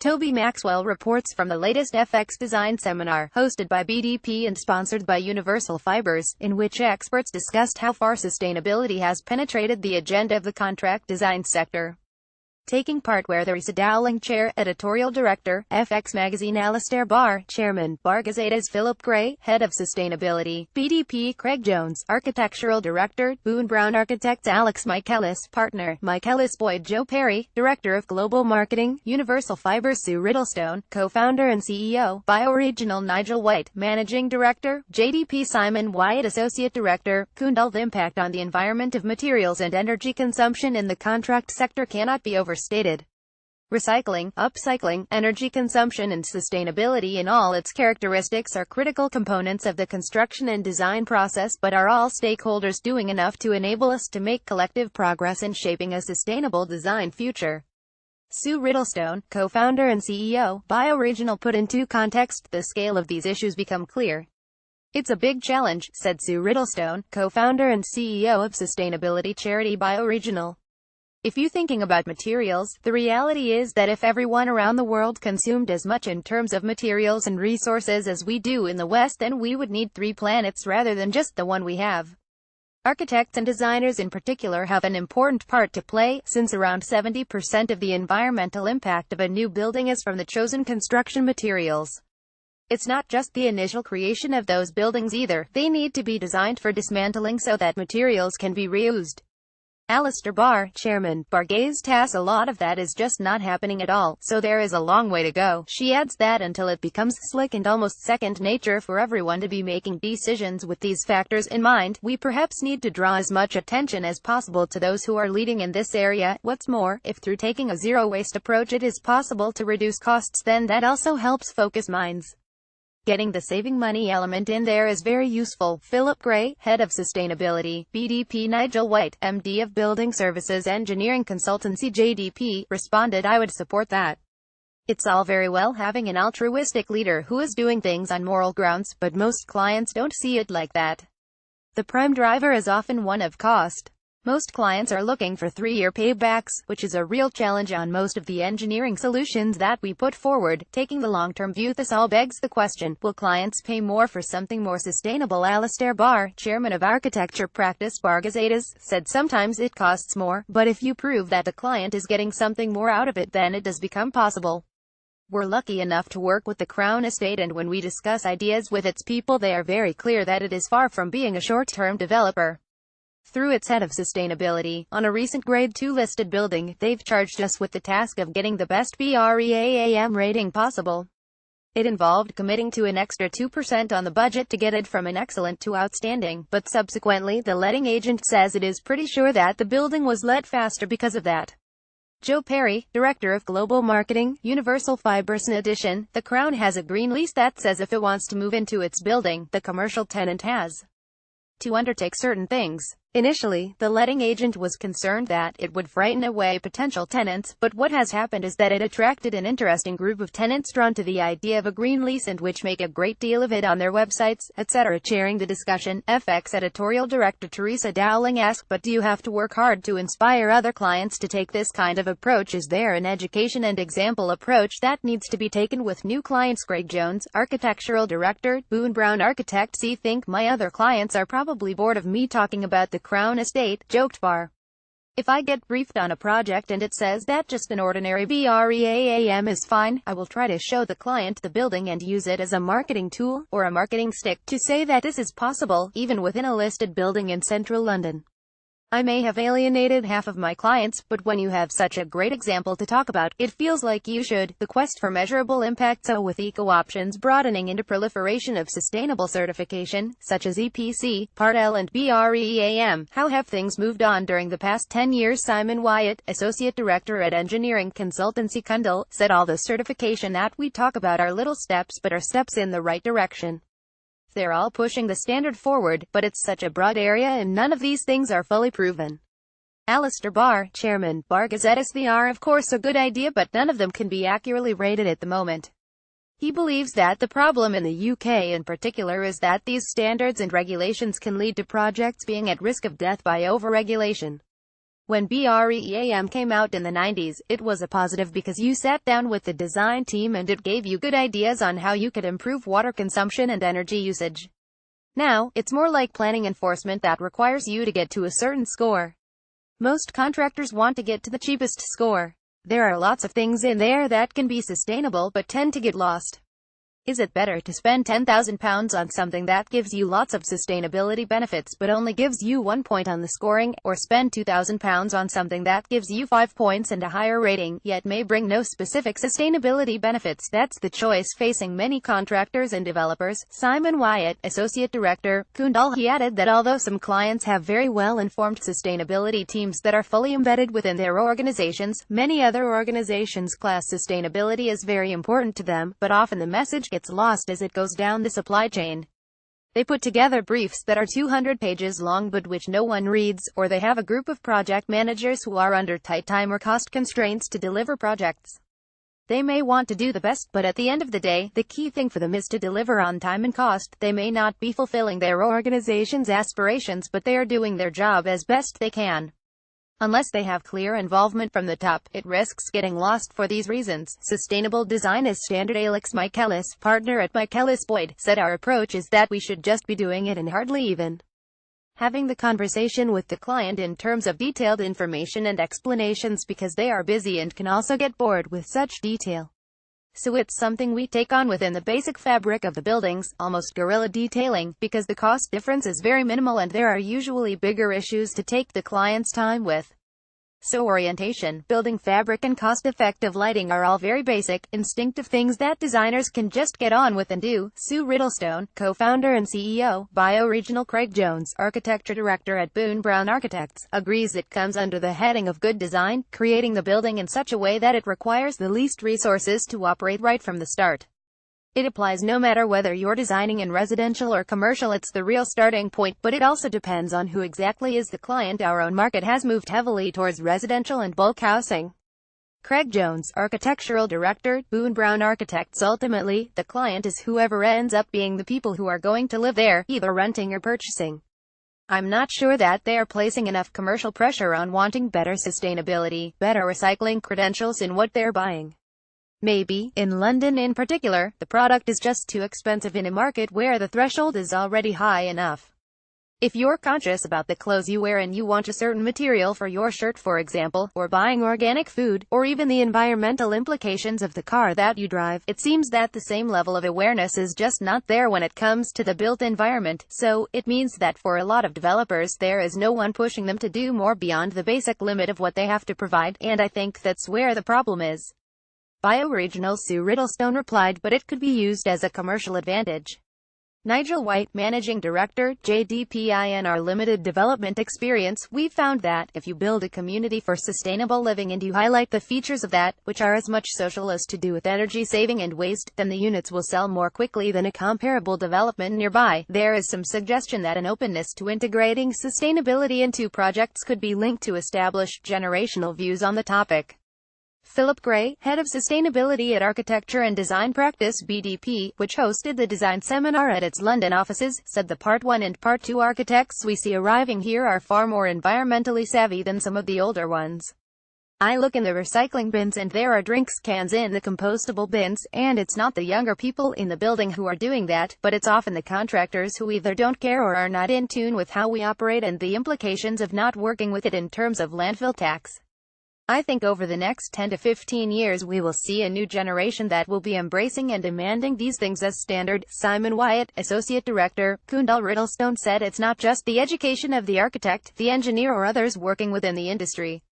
Toby Maxwell reports from the latest FX Design Seminar, hosted by BDP and sponsored by Universal Fibers, in which experts discussed how far sustainability has penetrated the agenda of the contract design sector. Taking part were the Teresa Dowling Chair, Editorial Director, FX Magazine Alistair Barr, Chairman, Bargazeta's Philip Gray, Head of Sustainability, BDP Craig Jones, Architectural Director, Boone Brown Architects Alex Michaelis, Partner, Michaelis Boyd Joe Perry, Director of Global Marketing, Universal Fibers Sue Riddlestone, Co-founder and CEO, Bioregional Nigel White, Managing Director, JDP Simon Wyatt Associate Director, Kundal. The impact on the environment of materials and energy consumption in the contract sector cannot be overstated. Recycling, upcycling, energy consumption and sustainability in all its characteristics are critical components of the construction and design process, but are all stakeholders doing enough to enable us to make collective progress in shaping a sustainable design future? Sue Riddlestone, co-founder and CEO, Bioregional, put into context the scale of these issues become clear. "It's a big challenge," said Sue Riddlestone, co-founder and CEO of sustainability charity Bioregional. "If you're thinking about materials, the reality is that if everyone around the world consumed as much in terms of materials and resources as we do in the West, then we would need 3 planets rather than just the one we have." Architects and designers in particular have an important part to play, since around 70% of the environmental impact of a new building is from the chosen construction materials. It's not just the initial creation of those buildings either. They need to be designed for dismantling so that materials can be reused. Alistair Barr, Chairman, Bargaze TAS. "A lot of that is just not happening at all, so there is a long way to go." She adds that until it becomes slick and almost second nature for everyone to be making decisions with these factors in mind, we perhaps need to draw as much attention as possible to those who are leading in this area. What's more, if through taking a zero-waste approach it is possible to reduce costs, then that also helps focus minds. Getting the saving money element in there is very useful. Philip Gray, Head of Sustainability, BDP Nigel White, MD of Building Services Engineering Consultancy JDP, responded, "I would support that. It's all very well having an altruistic leader who is doing things on moral grounds, but most clients don't see it like that. The prime driver is often one of cost. Most clients are looking for 3-year paybacks, which is a real challenge on most of the engineering solutions that we put forward. Taking the long-term view, this all begs the question, will clients pay more for something more sustainable?" Alistair Barr, Chairman of Architecture Practice Bargazetas, said sometimes it costs more, but if you prove that the client is getting something more out of it, then it does become possible. We're lucky enough to work with the Crown Estate, and when we discuss ideas with its people, they are very clear that it is far from being a short-term developer. Through its head of sustainability, on a recent Grade 2 listed building, they've charged us with the task of getting the best BREEAM rating possible. It involved committing to an extra 2% on the budget to get it from an excellent to outstanding, but subsequently the letting agent says it is pretty sure that the building was let faster because of that. Joe Perry, Director of Global Marketing, Universal Fibers. In addition, the Crown has a green lease that says if it wants to move into its building, the commercial tenant has to undertake certain things. Initially, the letting agent was concerned that it would frighten away potential tenants, but what has happened is that it attracted an interesting group of tenants drawn to the idea of a green lease and which make a great deal of it on their websites, etc. Chairing the discussion, FX Editorial Director Teresa Dowling asked, "But do you have to work hard to inspire other clients to take this kind of approach? Is there an education and example approach that needs to be taken with new clients?" Craig Jones, Architectural Director, Boone Brown Architects. "Think my other clients are probably bored of me talking about the Crown Estate," joked Barr. "If I get briefed on a project and it says that just an ordinary BREEAM is fine, I will try to show the client the building and use it as a marketing tool, or a marketing stick, to say that this is possible, even within a listed building in central London. I may have alienated half of my clients, but when you have such a great example to talk about, it feels like you should." The quest for measurable impact. So with eco-options broadening into proliferation of sustainable certification, such as EPC, Part L and BREEAM, how have things moved on during the past 10 years? Simon Wyatt, Associate Director at Engineering Consultancy Kundal, said, "All the certification that we talk about are little steps, but are steps in the right direction. They're all pushing the standard forward, but it's such a broad area and none of these things are fully proven." Alistair Barr, Chairman, Bargazetas. "They are of course a good idea, but none of them can be accurately rated at the moment." He believes that the problem in the UK in particular is that these standards and regulations can lead to projects being at risk of death by over-regulation. When BREEAM came out in the 90s, it was a positive because you sat down with the design team and it gave you good ideas on how you could improve water consumption and energy usage. Now, it's more like planning enforcement that requires you to get to a certain score. Most contractors want to get to the cheapest score. There are lots of things in there that can be sustainable but tend to get lost. Is it better to spend £10,000 on something that gives you lots of sustainability benefits but only gives you 1 point on the scoring, or spend £2,000 on something that gives you 5 points and a higher rating, yet may bring no specific sustainability benefits? That's the choice facing many contractors and developers. Simon Wyatt, Associate Director, Kundal. He added that although some clients have very well-informed sustainability teams that are fully embedded within their organizations, many other organizations class sustainability as very important to them, but often the message gets lost as it goes down the supply chain. They put together briefs that are 200 pages long but which no one reads, or they have a group of project managers who are under tight time or cost constraints to deliver projects. They may want to do the best, but at the end of the day, the key thing for them is to deliver on time and cost. They may not be fulfilling their organization's aspirations, but they are doing their job as best they can. Unless they have clear involvement from the top, it risks getting lost for these reasons. Sustainable design is standard. Alex Michaelis, partner at Michaelis Boyd, said our approach is that we should just be doing it and hardly even having the conversation with the client in terms of detailed information and explanations, because they are busy and can also get bored with such detail. So it's something we take on within the basic fabric of the buildings, almost guerrilla detailing, because the cost difference is very minimal and there are usually bigger issues to take the client's time with. So orientation, building fabric and cost-effective lighting are all very basic, instinctive things that designers can just get on with and do. Sue Riddlestone, co-founder and CEO, Bioregional. Craig Jones, architecture director at Boone Brown Architects, agrees it comes under the heading of good design, creating the building in such a way that it requires the least resources to operate right from the start. It applies no matter whether you're designing in residential or commercial. It's the real starting point, but it also depends on who exactly is the client. Our own market has moved heavily towards residential and bulk housing. Craig Jones, architectural director, Boone Brown Architects. Ultimately, the client is whoever ends up being the people who are going to live there, either renting or purchasing. I'm not sure that they are placing enough commercial pressure on wanting better sustainability, better recycling credentials in what they're buying. Maybe, in London in particular, the product is just too expensive in a market where the threshold is already high enough. If you're conscious about the clothes you wear and you want a certain material for your shirt, for example, or buying organic food, or even the environmental implications of the car that you drive, it seems that the same level of awareness is just not there when it comes to the built environment. So, it means that for a lot of developers there is no one pushing them to do more beyond the basic limit of what they have to provide, and I think that's where the problem is. Bioregional. Sue Riddlestone replied, but it could be used as a commercial advantage. Nigel White, Managing Director, JDP. In our limited development experience, we've found that, if you build a community for sustainable living and you highlight the features of that, which are as much social as to do with energy saving and waste, then the units will sell more quickly than a comparable development nearby. There is some suggestion that an openness to integrating sustainability into projects could be linked to established generational views on the topic. Philip Gray, head of sustainability at Architecture and Design Practice BDP, which hosted the design seminar at its London offices, said the Part 1 and Part 2 architects we see arriving here are far more environmentally savvy than some of the older ones. I look in the recycling bins and there are drinks cans in the compostable bins, and it's not the younger people in the building who are doing that, but it's often the contractors who either don't care or are not in tune with how we operate and the implications of not working with it in terms of landfill tax. I think over the next 10 to 15 years we will see a new generation that will be embracing and demanding these things as standard. Simon Wyatt, Associate Director, Kundal. Riddlestone said it's not just the education of the architect, the engineer or others working within the industry.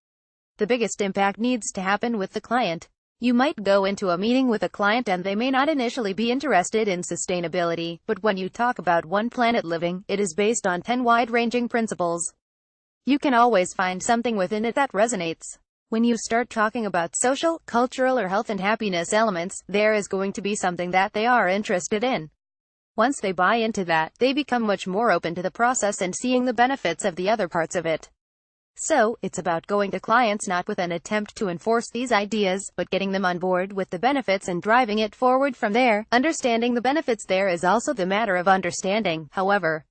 The biggest impact needs to happen with the client. You might go into a meeting with a client and they may not initially be interested in sustainability, but when you talk about One Planet Living, it is based on 10 wide-ranging principles. You can always find something within it that resonates. When you start talking about social, cultural or health and happiness elements, there is going to be something that they are interested in. Once they buy into that, they become much more open to the process and seeing the benefits of the other parts of it. So, it's about going to clients not with an attempt to enforce these ideas, but getting them on board with the benefits and driving it forward from there. Understanding the benefits there is also the matter of understanding, however,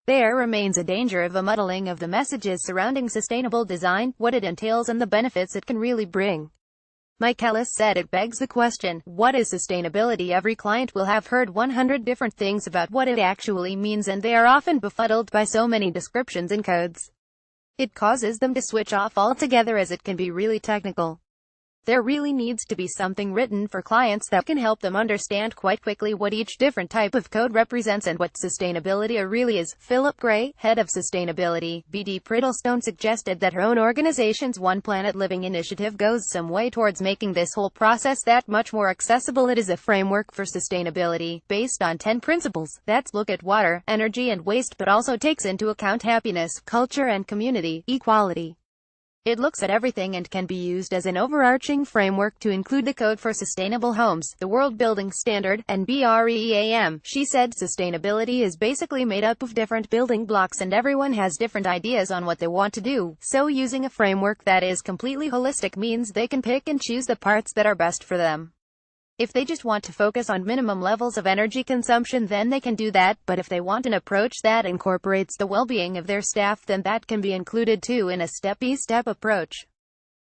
There remains a danger of a muddling of the messages surrounding sustainable design, what it entails and the benefits it can really bring. Mike Ellis said it begs the question, what is sustainability? Every client will have heard 100 different things about what it actually means, and they are often befuddled by so many descriptions and codes. It causes them to switch off altogether as it can be really technical. There really needs to be something written for clients that can help them understand quite quickly what each different type of code represents and what sustainability really is. Philip Gray, head of sustainability, BD Prittlestone, suggested that her own organization's One Planet Living initiative goes some way towards making this whole process that much more accessible. It is a framework for sustainability, based on 10 principles, that look at water, energy and waste but also takes into account happiness, culture and community, equality. It looks at everything and can be used as an overarching framework to include the Code for Sustainable Homes, the World Building Standard, and BREEAM. She said sustainability is basically made up of different building blocks and everyone has different ideas on what they want to do, so using a framework that is completely holistic means they can pick and choose the parts that are best for them. If they just want to focus on minimum levels of energy consumption, then they can do that, but if they want an approach that incorporates the well-being of their staff, then that can be included too in a step-by-step approach.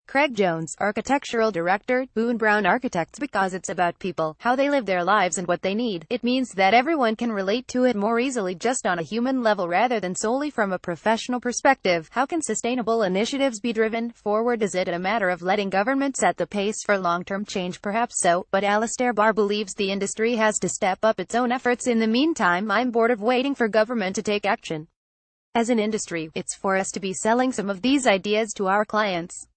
Craig Jones, Architectural Director, Boone Brown Architects. Because it's about people, how they live their lives and what they need, it means that everyone can relate to it more easily just on a human level rather than solely from a professional perspective. How can sustainable initiatives be driven forward? Is it a matter of letting government set the pace for long-term change? Perhaps so, but Alistair Barr believes the industry has to step up its own efforts. In the meantime, I'm bored of waiting for government to take action. As an industry, it's for us to be selling some of these ideas to our clients.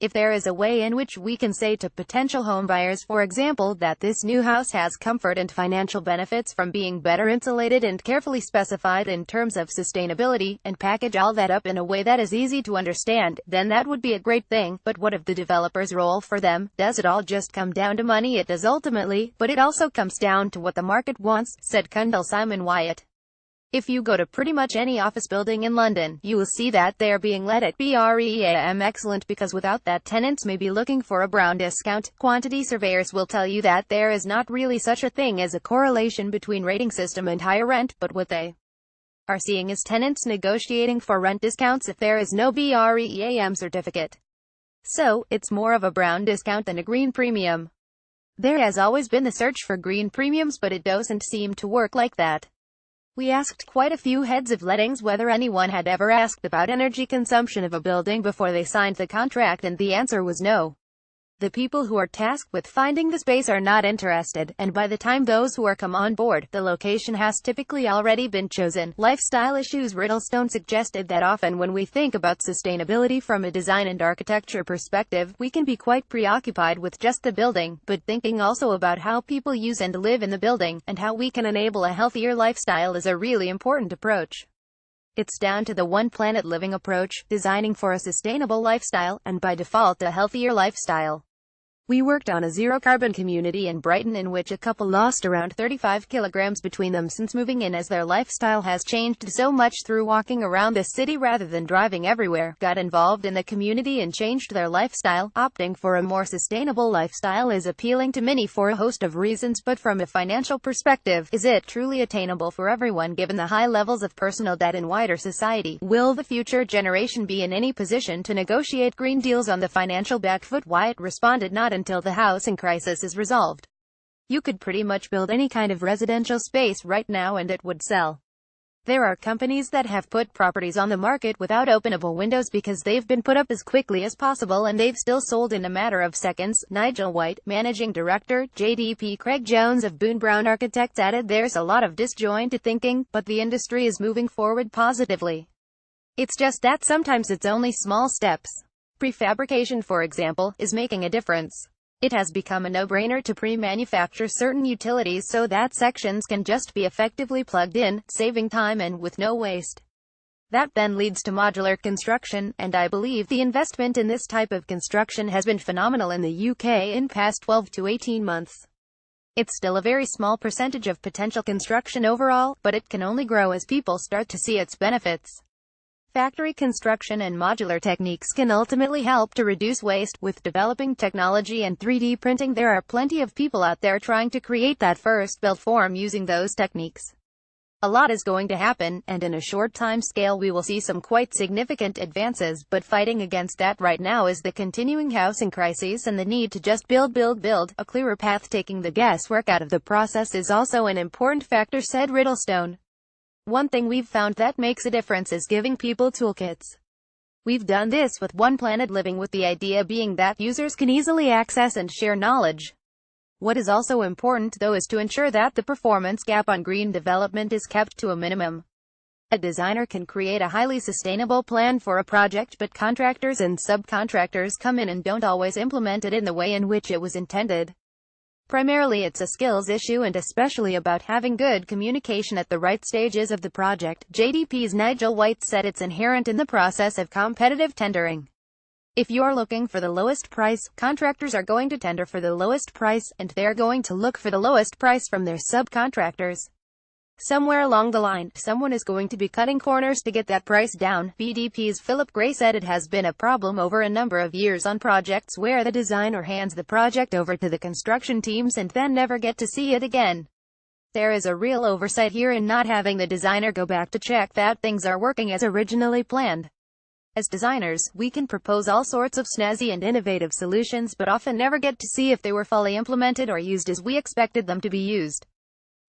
If there is a way in which we can say to potential homebuyers, for example, that this new house has comfort and financial benefits from being better insulated and carefully specified in terms of sustainability, and package all that up in a way that is easy to understand, then that would be a great thing. But what of the developer's role for them? Does it all just come down to money? It does ultimately, but it also comes down to what the market wants, said Cundall Simon Wyatt. If you go to pretty much any office building in London, you will see that they are being let at BREEAM excellent, because without that tenants may be looking for a brown discount. Quantity surveyors will tell you that there is not really such a thing as a correlation between rating system and higher rent, but what they are seeing is tenants negotiating for rent discounts if there is no BREEAM certificate. So, it's more of a brown discount than a green premium. There has always been the search for green premiums, but it doesn't seem to work like that. We asked quite a few heads of lettings whether anyone had ever asked about energy consumption of a building before they signed the contract, and the answer was no. The people who are tasked with finding the space are not interested, and by the time those who are come on board, the location has typically already been chosen. Lifestyle issues. Riddlestone suggested that often when we think about sustainability from a design and architecture perspective, we can be quite preoccupied with just the building, but thinking also about how people use and live in the building, and how we can enable a healthier lifestyle is a really important approach. It's down to the One Planet Living approach, designing for a sustainable lifestyle, and by default a healthier lifestyle. We worked on a zero-carbon community in Brighton in which a couple lost around 35 kilograms between them since moving in, as their lifestyle has changed so much through walking around the city rather than driving everywhere. Got involved in the community and changed their lifestyle. Opting for a more sustainable lifestyle is appealing to many for a host of reasons, but from a financial perspective, is it truly attainable for everyone given the high levels of personal debt in wider society? Will the future generation be in any position to negotiate green deals on the financial back foot? Wyatt responded, not until the housing crisis is resolved. You could pretty much build any kind of residential space right now and it would sell. There are companies that have put properties on the market without openable windows because they've been put up as quickly as possible and they've still sold in a matter of seconds. Nigel White, Managing Director, JDP. Craig Jones of Boone Brown Architects added, there's a lot of disjointed thinking, but the industry is moving forward positively. It's just that sometimes it's only small steps. Prefabrication, for example, is making a difference. It has become a no-brainer to pre-manufacture certain utilities so that sections can just be effectively plugged in, saving time and with no waste. That then leads to modular construction, and I believe the investment in this type of construction has been phenomenal in the UK in past 12 to 18 months. It's still a very small percentage of potential construction overall, but it can only grow as people start to see its benefits. Factory construction and modular techniques can ultimately help to reduce waste. With developing technology and 3D printing, there are plenty of people out there trying to create that first built form using those techniques. A lot is going to happen, and in a short time scale we will see some quite significant advances, but fighting against that right now is the continuing housing crisis and the need to just build. A clearer path taking the guesswork out of the process is also an important factor, said Riddlestone. One thing we've found that makes a difference is giving people toolkits. We've done this with One Planet Living, with the idea being that users can easily access and share knowledge. What is also important though is to ensure that the performance gap on green development is kept to a minimum. A designer can create a highly sustainable plan for a project, but contractors and subcontractors come in and don't always implement it in the way in which it was intended. Primarily it's a skills issue, and especially about having good communication at the right stages of the project. JDP's Nigel White said it's inherent in the process of competitive tendering. If you're looking for the lowest price, contractors are going to tender for the lowest price, and they're going to look for the lowest price from their subcontractors. Somewhere along the line, someone is going to be cutting corners to get that price down. BDP's Philip Gray said it has been a problem over a number of years on projects where the designer hands the project over to the construction teams and then never get to see it again. There is a real oversight here in not having the designer go back to check that things are working as originally planned. As designers, we can propose all sorts of snazzy and innovative solutions, but often never get to see if they were fully implemented or used as we expected them to be used.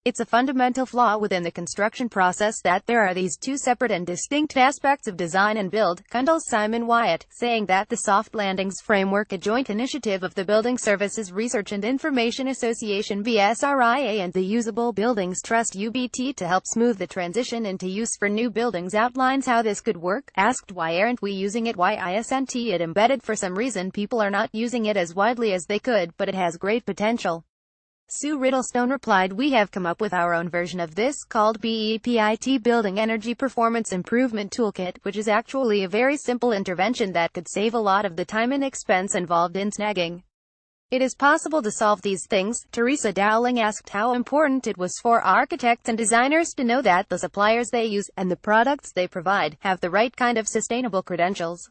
It's a fundamental flaw within the construction process that there are these two separate and distinct aspects of design and build, Cundall's Simon Wyatt, saying that the Soft Landings Framework, a joint initiative of the Building Services Research and Information Association BSRIA and the Usable Buildings Trust UBT to help smooth the transition into use for new buildings, outlines how this could work. Asked why aren't we using it, why isn't it embedded? For some reason people are not using it as widely as they could, but it has great potential. Sue Riddlestone replied, we have come up with our own version of this, called BEPIT Building Energy Performance Improvement Toolkit, which is actually a very simple intervention that could save a lot of the time and expense involved in snagging. It is possible to solve these things. Teresa Dowling asked how important it was for architects and designers to know that the suppliers they use, and the products they provide, have the right kind of sustainable credentials.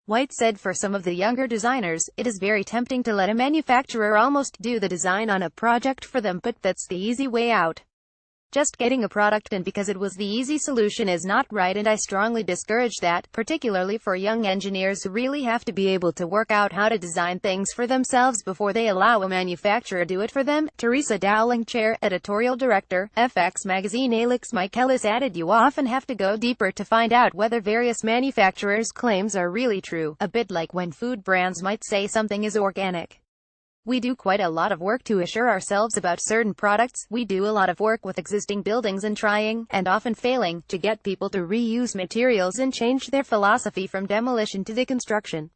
White said for some of the younger designers, it is very tempting to let a manufacturer almost do the design on a project for them, but that's the easy way out. Just getting a product in because it was the easy solution is not right, and I strongly discourage that, particularly for young engineers who really have to be able to work out how to design things for themselves before they allow a manufacturer to do it for them. Teresa Dowling, Chair, Editorial Director, FX Magazine. Alex Michaelis added, you often have to go deeper to find out whether various manufacturers' claims are really true, a bit like when food brands might say something is organic. We do quite a lot of work to assure ourselves about certain products. We do a lot of work with existing buildings and trying, and often failing, to get people to reuse materials and change their philosophy from demolition to deconstruction.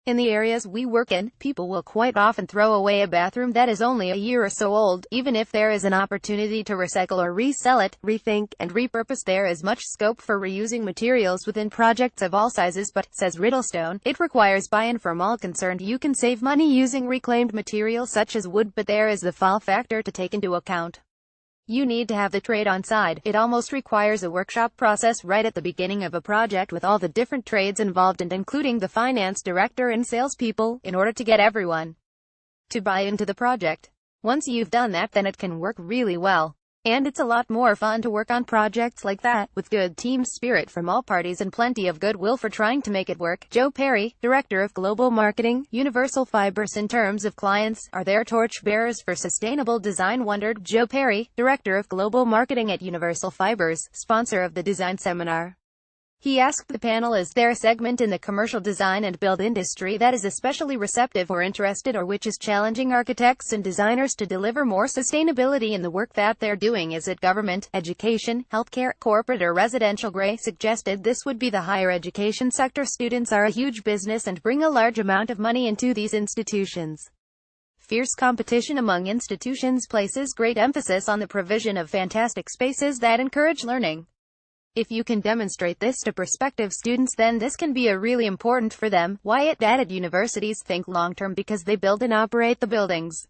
In the areas we work in, people will quite often throw away a bathroom that is only a year or so old, even if there is an opportunity to recycle or resell it, rethink, and repurpose. There is much scope for reusing materials within projects of all sizes, but, says Riddlestone, it requires buy-in from all concerned. You can save money using reclaimed materials such as wood, but there is the fall factor to take into account. You need to have the trade on side. It almost requires a workshop process right at the beginning of a project with all the different trades involved, and including the finance director and salespeople, in order to get everyone to buy into the project. Once you've done that, then it can work really well. And it's a lot more fun to work on projects like that, with good team spirit from all parties and plenty of goodwill for trying to make it work. Joe Perry, Director of Global Marketing, Universal Fibers. In terms of clients, are there torchbearers for sustainable design? Wondered Joe Perry, Director of Global Marketing at Universal Fibers, sponsor of the design seminar. He asked the panel, is there a segment in the commercial design and build industry that is especially receptive or interested, or which is challenging architects and designers to deliver more sustainability in the work that they're doing? Is it government, education, healthcare, corporate, or residential? Gray suggested this would be the higher education sector. Students are a huge business and bring a large amount of money into these institutions. Fierce competition among institutions places great emphasis on the provision of fantastic spaces that encourage learning. If you can demonstrate this to prospective students, then this can be really important for them. Wyatt added, universities think long-term because they build and operate the buildings.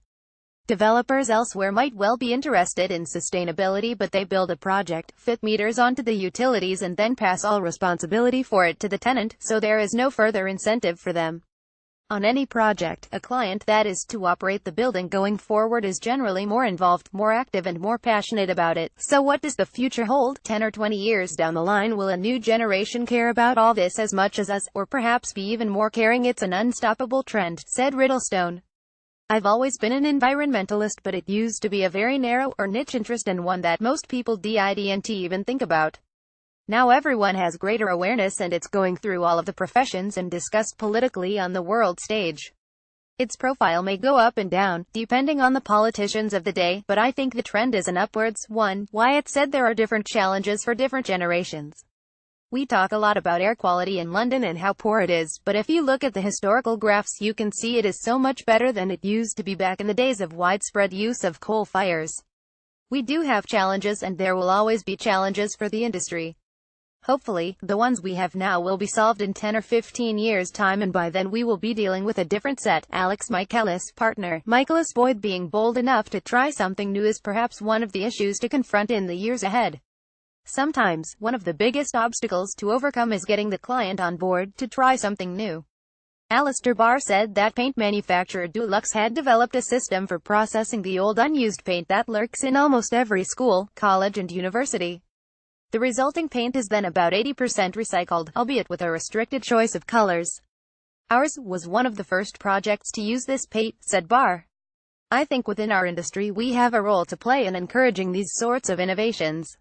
Developers elsewhere might well be interested in sustainability, but they build a project, fit meters onto the utilities, and then pass all responsibility for it to the tenant, so there is no further incentive for them. On any project, a client that is to operate the building going forward is generally more involved, more active and more passionate about it. So what does the future hold? 10 or 20 years down the line, will a new generation care about all this as much as us, or perhaps be even more caring? It's an unstoppable trend, said Riddlestone. I've always been an environmentalist, but it used to be a very narrow or niche interest, and one that most people didn't even think about. Now everyone has greater awareness, and it's going through all of the professions and discussed politically on the world stage. Its profile may go up and down, depending on the politicians of the day, but I think the trend is an upwards one. Wyatt said there are different challenges for different generations. We talk a lot about air quality in London and how poor it is, but if you look at the historical graphs, you can see it is so much better than it used to be back in the days of widespread use of coal fires. We do have challenges, and there will always be challenges for the industry. Hopefully, the ones we have now will be solved in 10 or 15 years' time, and by then we will be dealing with a different set. Alex Michaelis, partner. Michaelis Boyd, being bold enough to try something new is perhaps one of the issues to confront in the years ahead. Sometimes, one of the biggest obstacles to overcome is getting the client on board to try something new. Alistair Barr said that paint manufacturer Dulux had developed a system for processing the old unused paint that lurks in almost every school, college and university. The resulting paint is then about 80% recycled, albeit with a restricted choice of colors. Ours was one of the first projects to use this paint, said Barr. I think within our industry we have a role to play in encouraging these sorts of innovations.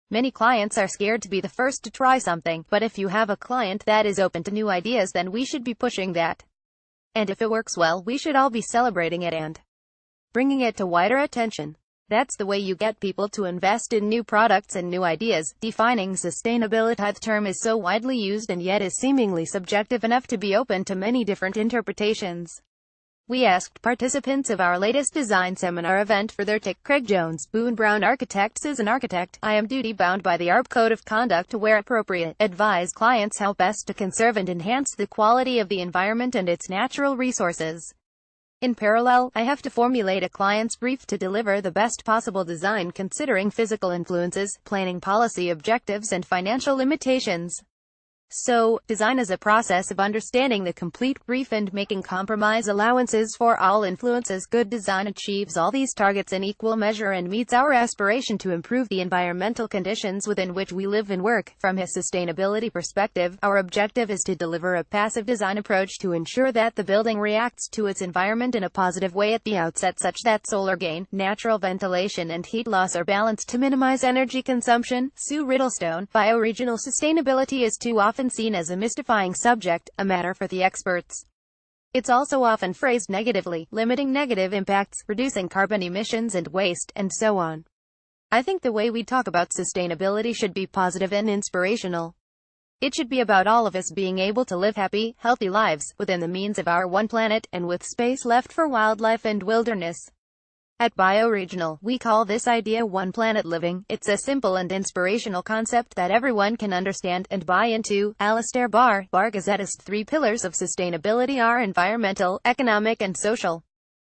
Many clients are scared to be the first to try something, but if you have a client that is open to new ideas, then we should be pushing that. And if it works well, we should all be celebrating it and bringing it to wider attention. That's the way you get people to invest in new products and new ideas. Defining sustainability. The term is so widely used and yet is seemingly subjective enough to be open to many different interpretations. We asked participants of our latest design seminar event for their take. Craig Jones, Boone Brown Architects. As an architect, I am duty-bound by the ARB Code of Conduct to, where appropriate, advise clients how best to conserve and enhance the quality of the environment and its natural resources. In parallel, I have to formulate a client's brief to deliver the best possible design considering physical influences, planning policy objectives and financial limitations. So, design is a process of understanding the complete brief and making compromise allowances for all influences. Good design achieves all these targets in equal measure and meets our aspiration to improve the environmental conditions within which we live and work. From a sustainability perspective, our objective is to deliver a passive design approach to ensure that the building reacts to its environment in a positive way at the outset, such that solar gain, natural ventilation and heat loss are balanced to minimize energy consumption. Sue Riddlestone. Bioregional sustainability is too often seen as a mystifying subject, a matter for the experts. It's also often phrased negatively, limiting negative impacts, reducing carbon emissions and waste, and so on. I think the way we talk about sustainability should be positive and inspirational. It should be about all of us being able to live happy, healthy lives, within the means of our one planet, and with space left for wildlife and wilderness. At Bioregional, we call this idea One Planet Living. It's a simple and inspirational concept that everyone can understand and buy into. Alistair Barr. Barr Gazette's 3 pillars of sustainability are environmental, economic and social.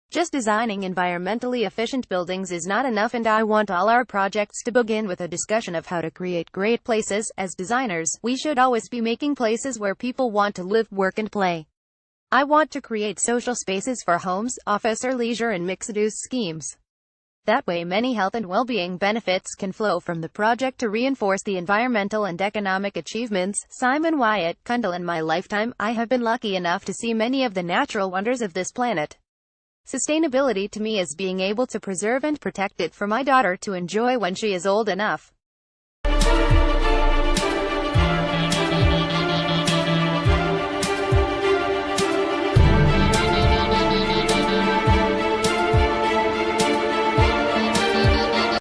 Just designing environmentally efficient buildings is not enough, and I want all our projects to begin with a discussion of how to create great places. As designers, we should always be making places where people want to live, work and play. I want to create social spaces for homes, office or leisure and mixed-use schemes. That way many health and well-being benefits can flow from the project to reinforce the environmental and economic achievements. Simon Wyatt. Kundal. In my lifetime, I have been lucky enough to see many of the natural wonders of this planet. Sustainability to me is being able to preserve and protect it for my daughter to enjoy when she is old enough.